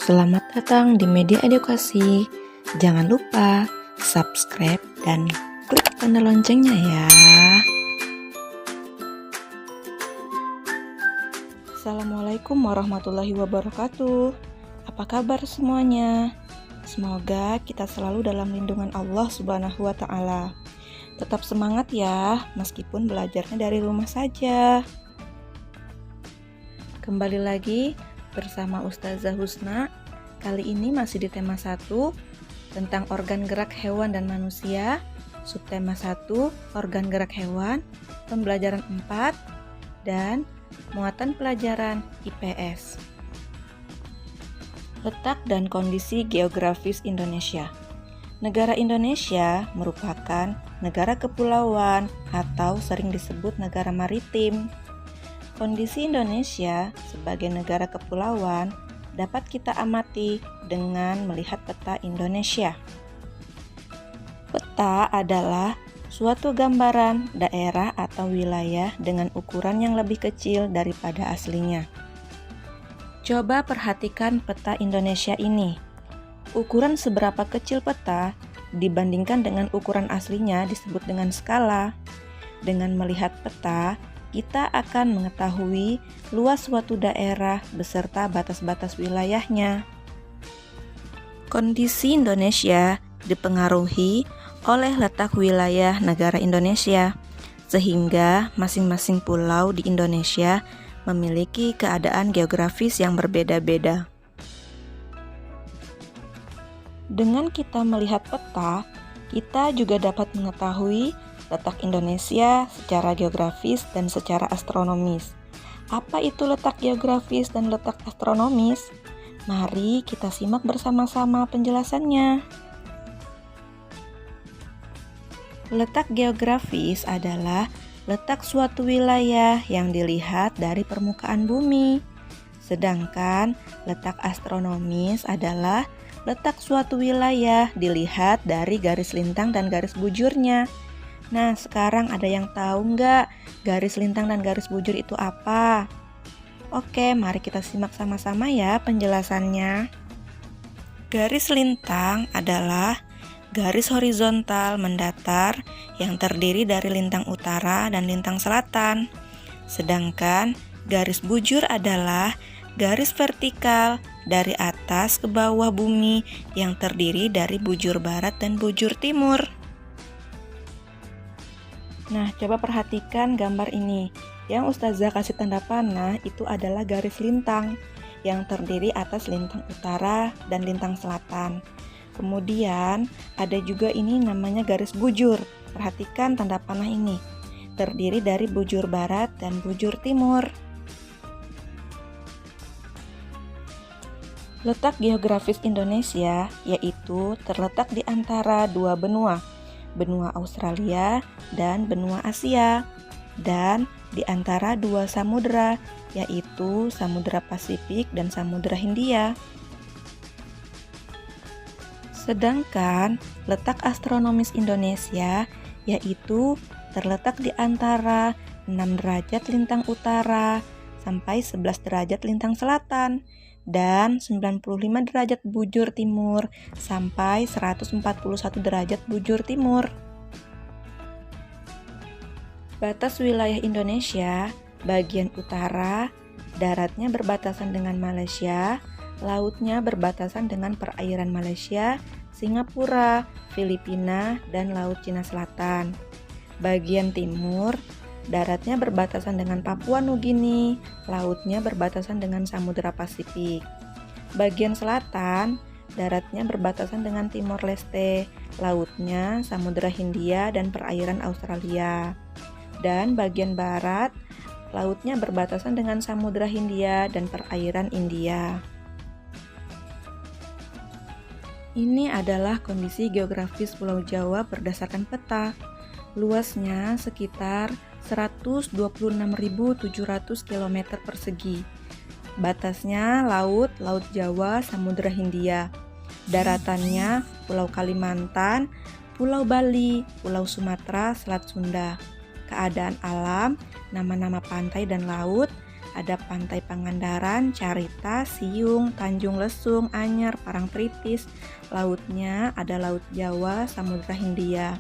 Selamat datang di Media Edukasi. Jangan lupa subscribe dan klik tanda loncengnya ya. Assalamualaikum warahmatullahi wabarakatuh. Apa kabar semuanya? Semoga kita selalu dalam lindungan Allah Subhanahu wa Ta'ala. Tetap semangat ya, meskipun belajarnya dari rumah saja. Kembali lagi bersama Ustazah Husna. Kali ini masih di tema 1 tentang organ gerak hewan dan manusia. Subtema 1, organ gerak hewan, pembelajaran 4, dan muatan pelajaran IPS. Letak dan kondisi geografis Indonesia. Negara Indonesia merupakan negara kepulauan atau sering disebut negara maritim. Kondisi Indonesia sebagai negara kepulauan dapat kita amati dengan melihat peta Indonesia. Peta adalah suatu gambaran daerah atau wilayah dengan ukuran yang lebih kecil daripada aslinya. Coba perhatikan peta Indonesia ini. Ukuran seberapa kecil peta dibandingkan dengan ukuran aslinya disebut dengan skala. Dengan melihat peta, kita akan mengetahui luas suatu daerah beserta batas-batas wilayahnya. Kondisi Indonesia dipengaruhi oleh letak wilayah negara Indonesia, sehingga masing-masing pulau di Indonesia memiliki keadaan geografis yang berbeda-beda. Dengan kita melihat peta, kita juga dapat mengetahui letak Indonesia secara geografis dan secara astronomis. Apa itu letak geografis dan letak astronomis? Mari kita simak bersama-sama penjelasannya. Letak geografis adalah letak suatu wilayah yang dilihat dari permukaan bumi. Sedangkan letak astronomis adalah letak suatu wilayah dilihat dari garis lintang dan garis bujurnya. Nah, sekarang ada yang tahu nggak garis lintang dan garis bujur itu apa? Oke, mari kita simak sama-sama ya penjelasannya. Garis lintang adalah garis horizontal mendatar yang terdiri dari lintang utara dan lintang selatan. Sedangkan garis bujur adalah garis vertikal dari atas ke bawah bumi yang terdiri dari bujur barat dan bujur timur. Nah, coba perhatikan gambar ini. Yang Ustazah kasih tanda panah itu adalah garis lintang yang terdiri atas lintang utara dan lintang selatan. Kemudian ada juga ini namanya garis bujur. Perhatikan tanda panah ini. Terdiri dari bujur barat dan bujur timur. Letak geografis Indonesia yaitu terletak di antara dua benua, benua Australia dan benua Asia, dan di antara dua samudera, yaitu Samudra Pasifik dan Samudra Hindia. Sedangkan letak astronomis Indonesia yaitu terletak di antara 6 derajat lintang utara sampai 11 derajat lintang selatan dan 95 derajat bujur timur sampai 141 derajat bujur timur. Batas wilayah Indonesia, bagian utara, daratnya berbatasan dengan Malaysia, lautnya berbatasan dengan perairan Malaysia, Singapura, Filipina, dan Laut Cina Selatan. Bagian timur, daratnya berbatasan dengan Papua Nugini, lautnya berbatasan dengan Samudra Pasifik. Bagian selatan, daratnya berbatasan dengan Timor Leste, lautnya Samudra Hindia dan perairan Australia. Dan bagian barat, lautnya berbatasan dengan Samudra Hindia dan perairan India. Ini adalah kondisi geografis Pulau Jawa berdasarkan peta. Luasnya sekitar 126.700 km persegi. Batasnya Laut Jawa, Samudra Hindia. Daratannya Pulau Kalimantan, Pulau Bali, Pulau Sumatera, Selat Sunda. Keadaan alam, nama-nama pantai dan laut, ada Pantai Pangandaran, Carita, Siung, Tanjung Lesung, Anyer, Parangtritis. Lautnya ada Laut Jawa, Samudra Hindia.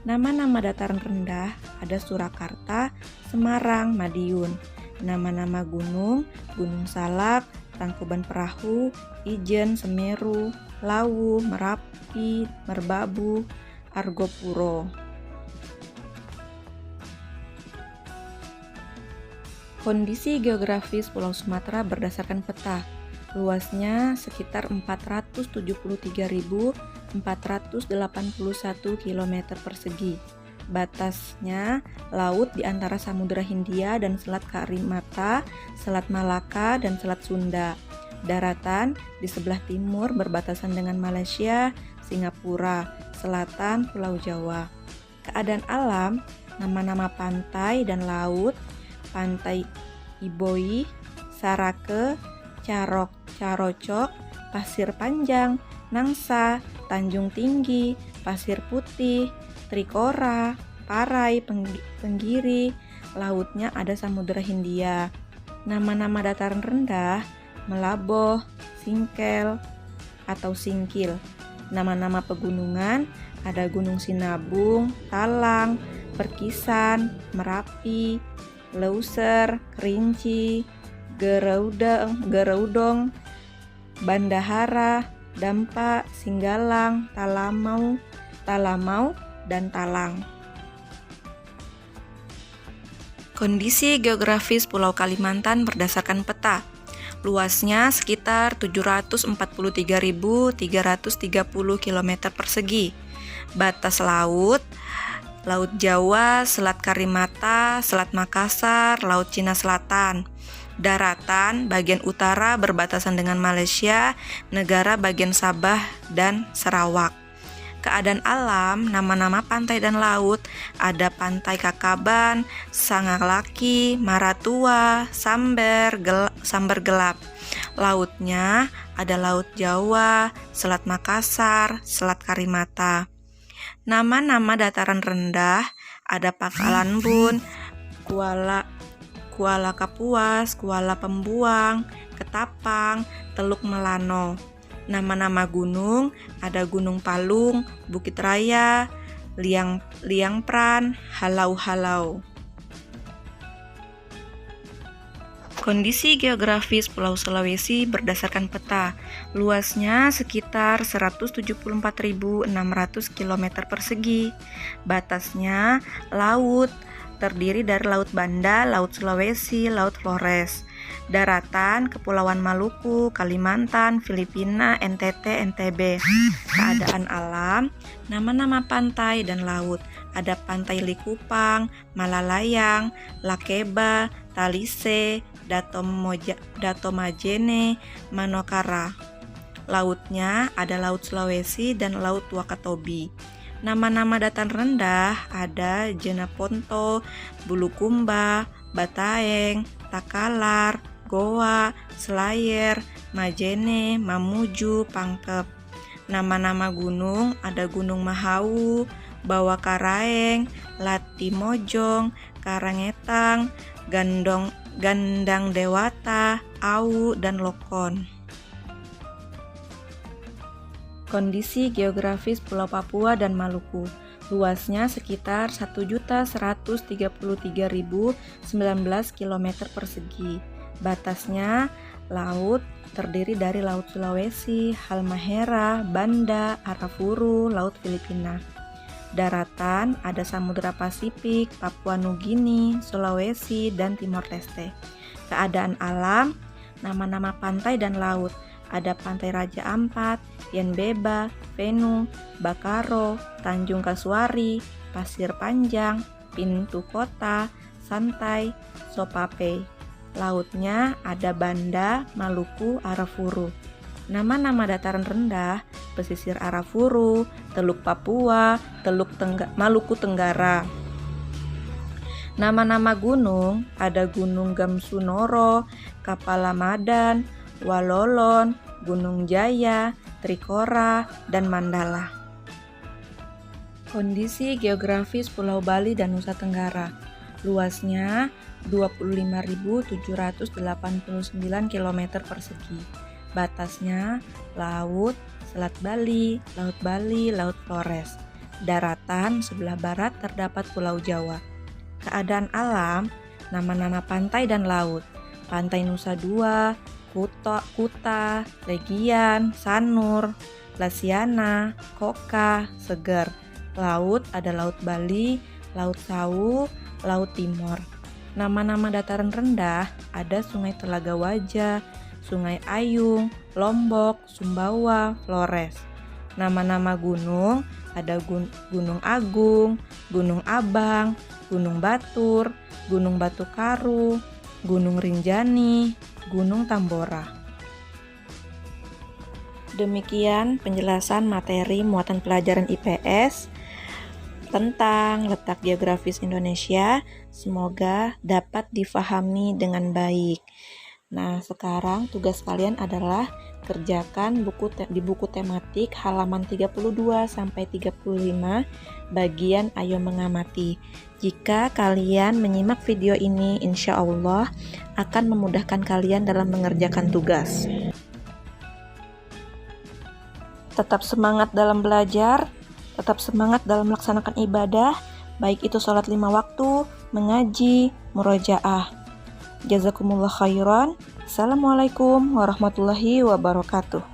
Nama-nama dataran rendah ada Surakarta, Semarang, Madiun. Nama-nama gunung, Gunung Salak, Tangkuban Perahu, Ijen, Semeru, Lawu, Merapi, Merbabu, Argopuro. Kondisi geografis Pulau Sumatera berdasarkan peta. Luasnya sekitar 473.481 km persegi. Batasnya laut di antara Samudra Hindia dan Selat Karimata, Selat Malaka, dan Selat Sunda. Daratan di sebelah timur berbatasan dengan Malaysia, Singapura, selatan Pulau Jawa. Keadaan alam, nama-nama pantai dan laut, Pantai Iboi, Sarake, Carok, Carocok, Pasir Panjang, Nangsa, Tanjung Tinggi, Pasir Putih, Trikora, Parai, Penggiri. Lautnya ada Samudra Hindia. Nama-nama dataran rendah, Melaboh, Singkel atau Singkil. Nama-nama pegunungan ada Gunung Sinabung, Talang, Perkisan, Merapi, Leuser, Kerinci, Geroudong, Bandahara, Dampak, Singgalang, Talamau, dan Talang. Kondisi geografis Pulau Kalimantan berdasarkan peta. Luasnya sekitar 743.330 km persegi. Batas laut, Laut Jawa, Selat Karimata, Selat Makassar, Laut Cina Selatan. Daratan, bagian utara berbatasan dengan Malaysia, negara bagian Sabah dan Sarawak. Keadaan alam, nama-nama pantai dan laut, ada Pantai Kakaban, Sangalaki, Maratua, Samber Gelap. Lautnya ada Laut Jawa, Selat Makassar, Selat Karimata. Nama-nama dataran rendah ada Pakalanbun, Kuala Kapuas, Kuala Pembuang, Ketapang, Teluk Melano. Nama-nama gunung ada Gunung Palung, Bukit Raya, Liang Pran, Halau. Kondisi geografis Pulau Sulawesi berdasarkan peta. Luasnya sekitar 174.600 km persegi. Batasnya laut, terdiri dari Laut Banda, Laut Sulawesi, Laut Flores. Daratan, Kepulauan Maluku, Kalimantan, Filipina, NTT, NTB. Keadaan alam, nama-nama pantai dan laut. Ada Pantai Likupang, Malalayang, Lakeba, Talise, Datomajene, Manokara. Lautnya ada Laut Sulawesi dan Laut Wakatobi. Nama-nama dataran rendah ada Jeneponto, Bulukumba, Bataeng, Takalar, Goa, Selayar, Majene, Mamuju, Pangkep. Nama-nama gunung ada Gunung Mahawu, Bawah Karaeng, Latimojong, Karangetang, Gandang Dewata, Awu, dan Lokon. Kondisi geografis Pulau Papua dan Maluku. Luasnya sekitar 1.133.019 km persegi. Batasnya laut, terdiri dari Laut Sulawesi, Halmahera, Banda, Arafuru, Laut Filipina. Daratan ada Samudra Pasifik, Papua Nugini, Sulawesi, dan Timor Leste. Keadaan alam, nama-nama pantai dan laut. Ada Pantai Raja Ampat, Yenbeba, Venu, Bakaro, Tanjung Kasuari, Pasir Panjang, Pintu Kota, Santai, Sopape. Lautnya ada Banda, Maluku, Arafuru. Nama-nama dataran rendah, pesisir Arafuru, Teluk Papua, Maluku Tenggara. Nama-nama gunung, ada Gunung Gamsunoro, Kapalamadan, Walolon, Gunung Jaya, Trikora, dan Mandala. Kondisi geografis Pulau Bali dan Nusa Tenggara. Luasnya 25.789 km persegi. Batasnya laut, Selat Bali, Laut Flores. Daratan sebelah barat terdapat Pulau Jawa. Keadaan alam, nama-nama pantai dan laut. Pantai Nusa Dua, Kuta, Legian, Sanur, Lasiana, Koka, Seger. Laut ada Laut Bali, Laut Sawu, Laut Timor. Nama-nama dataran rendah ada Sungai Telaga Wajah, Sungai Ayung, Lombok, Sumbawa, Flores. Nama-nama gunung ada Gunung Agung, Gunung Abang, Gunung Batur, Gunung Batu Karu, Gunung Rinjani, Gunung Tambora. Demikian penjelasan materi muatan pelajaran IPS tentang letak geografis Indonesia. Semoga dapat difahami dengan baik. Nah, sekarang tugas kalian adalah kerjakan di buku tematik halaman 32 sampai 35 bagian Ayo Mengamati. Jika kalian menyimak video ini, insya Allah akan memudahkan kalian dalam mengerjakan tugas. Tetap semangat dalam belajar, tetap semangat dalam melaksanakan ibadah, baik itu sholat 5 waktu, mengaji, murojaah. Jazakumullah khairan. Assalamualaikum warahmatullahi wabarakatuh.